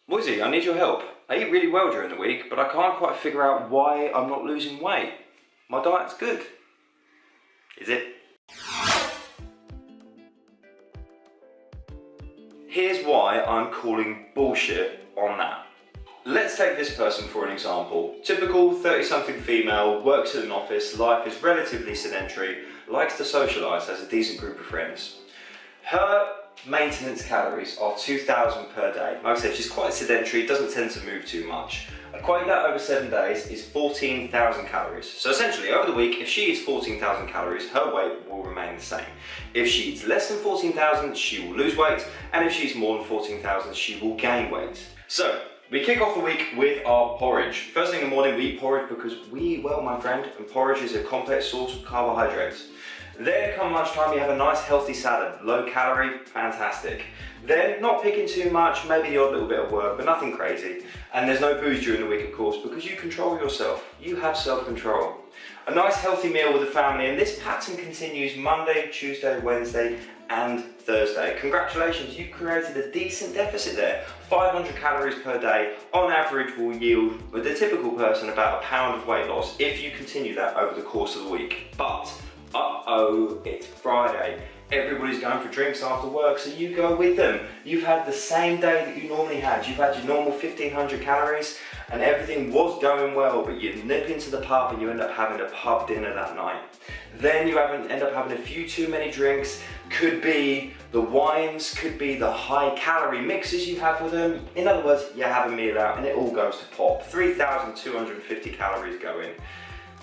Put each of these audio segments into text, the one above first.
Moisey, I need your help. I eat really well during the week, but I can't quite figure out why I'm not losing weight. My diet's good. Is it? Here's why I'm calling bullshit on that. Let's take this person for an example. Typical 30-something female, works in an office, life is relatively sedentary, likes to socialise, has a decent group of friends. Her maintenance calories are 2,000 per day. Like I said, she's quite sedentary, doesn't tend to move too much. Equate that over 7 days is 14,000 calories. So essentially, over the week, if she eats 14,000 calories, her weight will remain the same. If she eats less than 14,000, she will lose weight, and if she eats more than 14,000, she will gain weight. So, we kick off the week with our porridge. First thing in the morning, we eat porridge because we eat well, my friend, and porridge is a complex source of carbohydrates. Then come lunchtime, you have a nice healthy salad, low calorie, fantastic. Then, not picking too much, maybe the odd little bit of work, but nothing crazy. And there's no booze during the week, of course, because you control yourself. You have self-control. A nice healthy meal with the family, and this pattern continues Monday, Tuesday, Wednesday, and Thursday. Congratulations, you've created a decent deficit there. 500 calories per day, on average, will yield, with a typical person, about a pound of weight loss if you continue that over the course of the week. But, uh-oh, it's Friday. Everybody's going for drinks after work, so you go with them. You've had the same day that you normally had. You've had your normal 1,500 calories, and everything was going well, but you nip into the pub and you end up having a pub dinner that night. Then you end up having a few too many drinks. Could be the wines, could be the high calorie mixes you have with them. In other words, you have a meal out and it all goes to pop. 3,250 calories go in.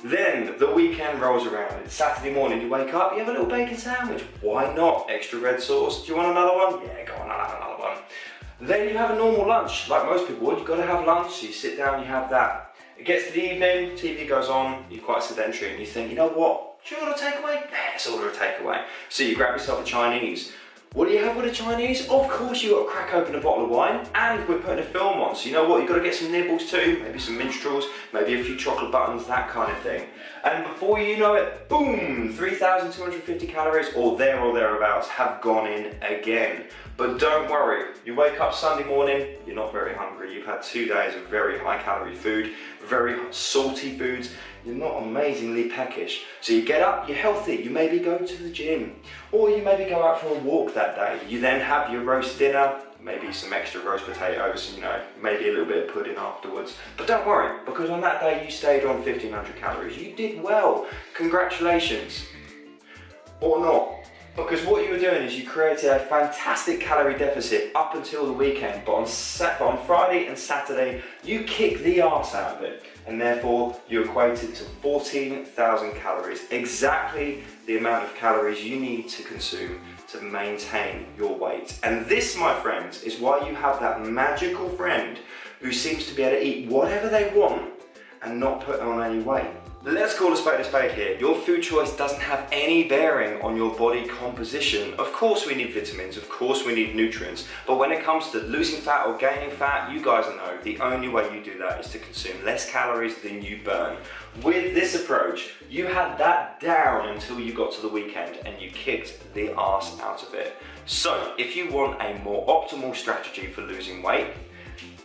Then the weekend rolls around. It's Saturday morning, you wake up, you have a little bacon sandwich. Why not? Extra red sauce. Do you want another one? Yeah, go on, I'll have another one. Then you have a normal lunch, like most people would. You've got to have lunch, so you sit down, you have that. It gets to the evening, TV goes on, you're quite sedentary, and you think, you know what? Do you order a takeaway? Let's order a takeaway. So you grab yourself a Chinese. What do you have with a Chinese? Of course you got to crack open a bottle of wine, and we're putting a film on, so you know what, you've got to get some nibbles too, maybe some minstrels, maybe a few chocolate buttons, that kind of thing. And before you know it, boom, 3,250 calories, or there or thereabouts, have gone in again. But don't worry, you wake up Sunday morning, you're not very hungry, you've had 2 days of very high calorie food, very salty foods, you're not amazingly peckish. So you get up, you're healthy, you maybe go to the gym, or you maybe go out for a walk that day. You then have your roast dinner, maybe some extra roast potatoes, you know, maybe a little bit of pudding afterwards. But don't worry, because on that day you stayed on 1,500 calories. You did well, congratulations. Or not. Because what you were doing is you created a fantastic calorie deficit up until the weekend, but on Friday and Saturday, you kicked the arse out of it. And therefore, you equated to 14,000 calories, exactly the amount of calories you need to consume to maintain your weight. And this, my friends, is why you have that magical friend who seems to be able to eat whatever they want and not put on any weight. Let's call a spade here. Your food choice doesn't have any bearing on your body composition. Of course we need vitamins, of course we need nutrients, but when it comes to losing fat or gaining fat, you guys know the only way you do that is to consume less calories than you burn. With this approach, you had that down until you got to the weekend and you kicked the arse out of it. So, if you want a more optimal strategy for losing weight,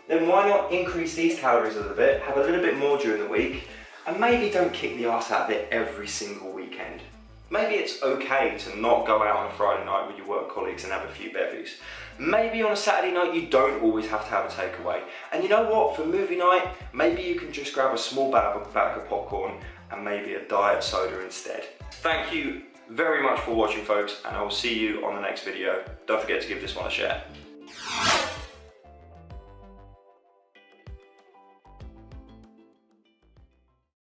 then why not increase these calories a little bit, have a little bit more during the week, and maybe don't kick the arse out of it every single weekend. Maybe it's okay to not go out on a Friday night with your work colleagues and have a few bevies. Maybe on a Saturday night you don't always have to have a takeaway. And you know what, for movie night, maybe you can just grab a small bag of popcorn and maybe a diet soda instead. Thank you very much for watching, folks, and I will see you on the next video. Don't forget to give this one a share.